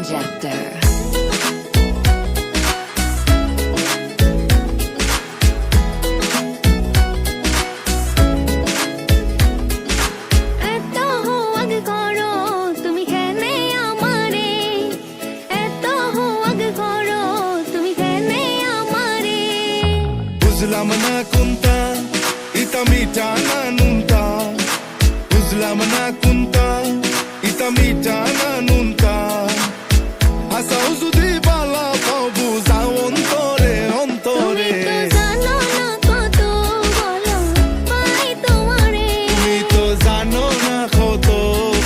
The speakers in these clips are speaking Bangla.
Injector. বুঝলাম না কোনটা ইতা মিটা না নুনটা, বুঝলাম না কোনটা ইতা মিটা না নুনটা। হাসাও যদি বালা পাও বুঝাও অন্তরে অন্তরে। তুমি তো জানো না কত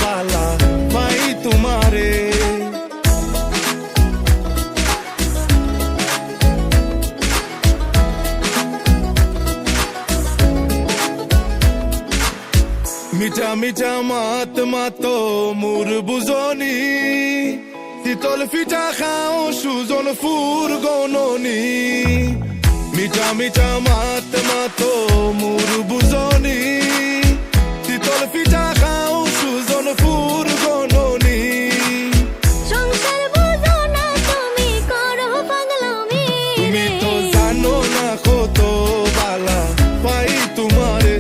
বালা পাই তোমারে। মিঠা মিঠা মাত মাতো মুর বুঝনি, শীতল পিঠা খাও সুজন ফুর গননি। মিঠা মিঠা মাত মাতো মুর বুঝনি, শীতল পিঠা খাও সুজন ফুর গননি। তুমি তো জানো না কত বালা পাই তোমারে।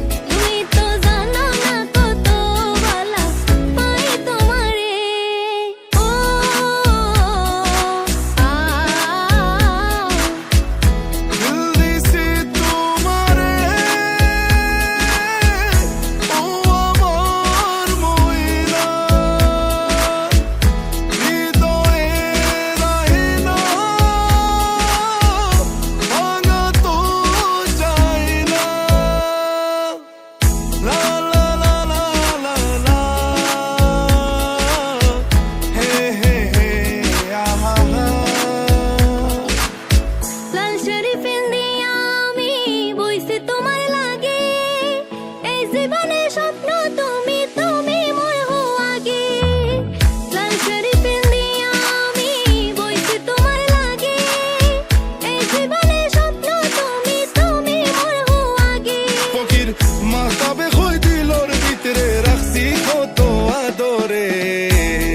মাতাবে কই দিলর ভিতরে রাখছি কত আদরে।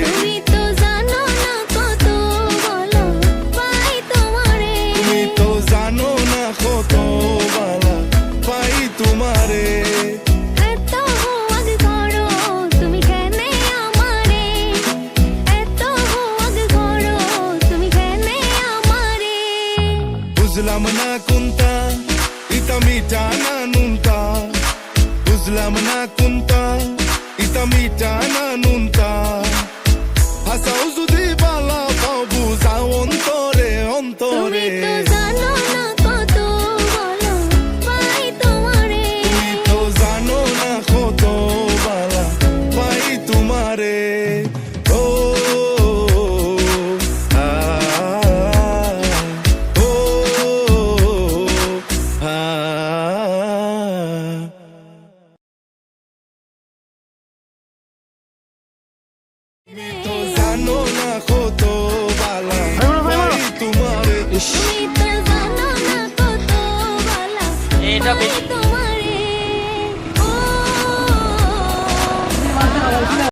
তুমি তো জানো না কত ভালো পাই তোমারে। তুমি তো জানো না কত বালা পাই তোমারে। এত হুয়াগ করো তুমি কেনে আমারে, এত হুয়াগ করো তুমি কেনে আমারে। বুঝলাম না কোনটা ইতা মিটা না নুনটা, বুঝলাম না কোনটা ইতা মিটা না নুন।